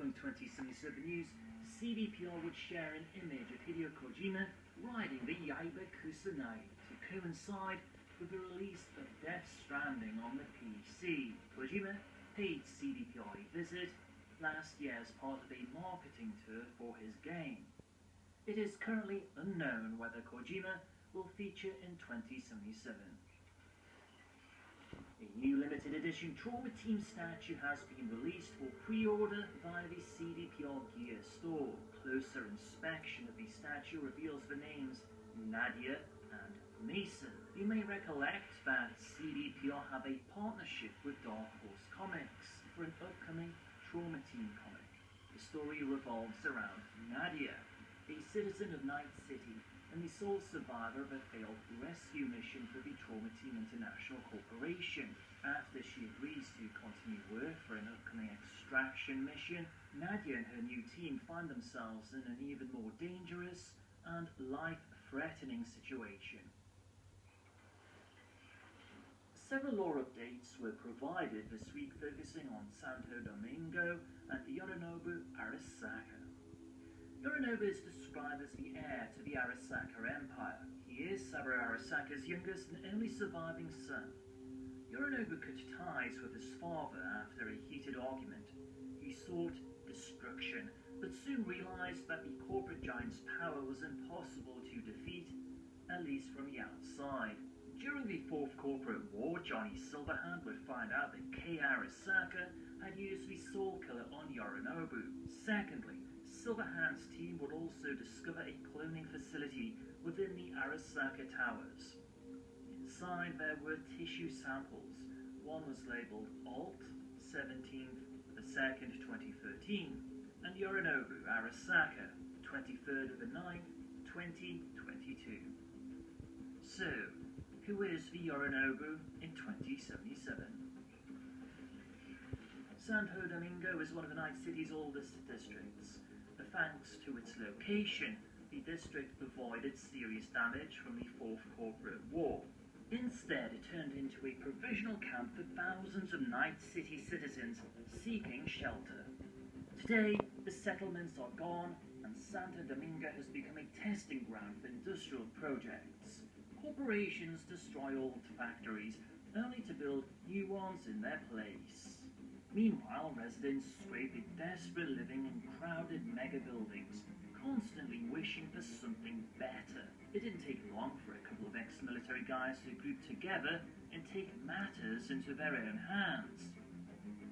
Cyberpunk 2077 news, CDPR would share an image of Hideo Kojima riding the Yaiba Kusanagi to coincide with the release of Death Stranding on the PC. Kojima paid CDPR a visit last year as part of a marketing tour for his game. It is currently unknown whether Kojima will feature in 2077. A new limited edition Trauma Team statue has been released for pre-order via the CDPR Gear store. Closer inspection of the statue reveals the names Nadia and Mason. You may recollect that CDPR have a partnership with Dark Horse Comics for an upcoming Trauma Team comic. The story revolves around Nadia, a citizen of Night City and the sole survivor of a failed rescue mission for the Trauma Team International Corporation. After she agrees to continue work for an upcoming extraction mission, Nadia and her new team find themselves in an even more dangerous and life-threatening situation. Several lore updates were provided this week focusing on Santo Domingo and Yorinobu Arasaka. Yorinobu is described as the heir to the Arasaka Empire. He is Saburo Arasaka's youngest and only surviving son. Yorinobu cut ties with his father after a heated argument. He sought destruction, but soon realized that the corporate giant's power was impossible to defeat, at least from the outside. During the Fourth Corporate War, Johnny Silverhand would find out that Kei Arasaka had used the Soul Killer on Yorinobu. Secondly, Silverhand's team would also discover a cloning facility within the Arasaka Towers. Inside there were tissue samples. One was labelled Alt 17/2, 2013, and Yorinobu Arasaka 23/9, 2022. So, who is the Yorinobu in 2077? Santo Domingo is one of the Night City's oldest districts. Thanks to its location, the district avoided serious damage from the Fourth Corporate War. Instead, it turned into a provisional camp for thousands of Night City citizens seeking shelter. Today, the settlements are gone, and Santo Domingo has become a testing ground for industrial projects. Corporations destroy old factories, only to build new ones in their place. Meanwhile, residents scrape a desperate living in crowded mega buildings, constantly wishing for something better. It didn't take long for a couple of ex-military guys to group together and take matters into their own hands.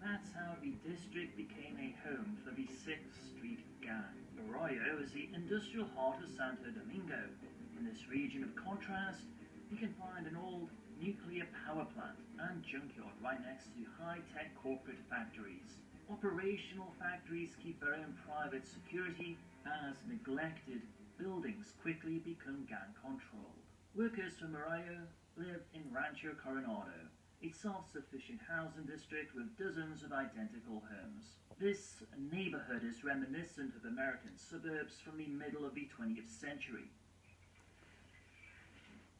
That's how the district became a home for the 6th Street Gang. Arroyo is the industrial heart of Santo Domingo. In this region of contrast, you can find an old nuclear power plant and junkyard right next to high-tech corporate factories. Operational factories keep their own private security as neglected buildings quickly become gang-controlled. Workers from Arroyo live in Rancho Coronado, a self-sufficient housing district with dozens of identical homes. This neighborhood is reminiscent of American suburbs from the middle of the 20th century.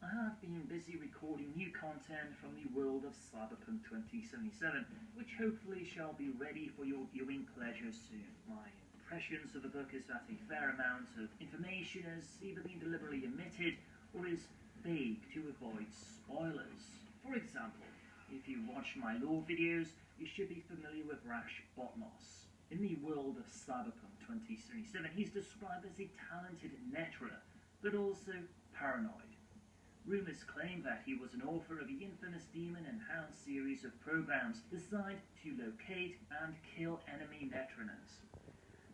I have been busy recording new content from the world of Cyberpunk 2077, which hopefully shall be ready for your viewing pleasure soon. My impressions of the book is that a fair amount of information has either been deliberately omitted or is vague to avoid spoilers. For example, if you watch my lore videos, you should be familiar with Rash Botnos. In the world of Cyberpunk 2077, he's described as a talented netrunner, but also paranoid. Rumors claim that he was an author of the infamous Demon and Hound series of programs designed to locate and kill enemy netrunners.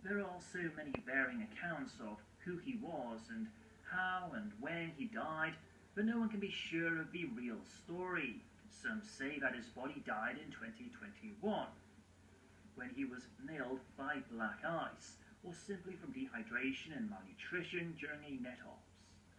There are also many varying accounts of who he was and how and when he died, but no one can be sure of the real story. Some say that his body died in 2021, when he was nailed by black ice, or simply from dehydration and malnutrition during a net-off.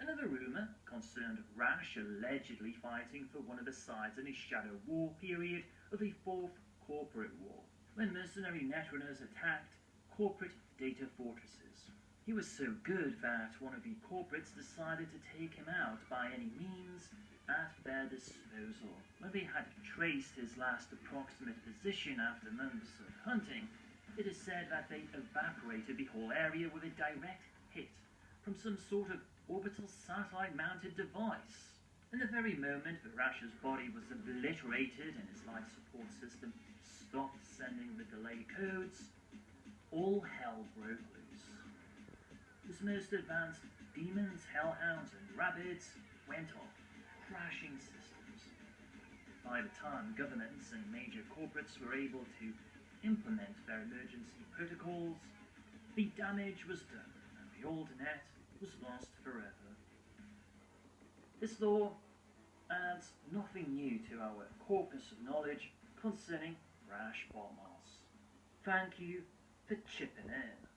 Another rumour concerned Rash allegedly fighting for one of the sides in a shadow war period of the Fourth Corporate War, when mercenary netrunners attacked corporate data fortresses. He was so good that one of the corporates decided to take him out by any means at their disposal. When they had traced his last approximate position after months of hunting, It is said that they evaporated the whole area with a direct hit from some sort of orbital satellite-mounted device. In the very moment Varash's body was obliterated and his life support system stopped sending the delay codes, all hell broke loose. His most advanced demons, hellhounds, and rabbits went off, crashing systems. By the time governments and major corporates were able to implement their emergency protocols, the damage was done and the old net was lost forever. This law adds nothing new to our corpus of knowledge concerning Rash Bombos. Thank you for chipping in.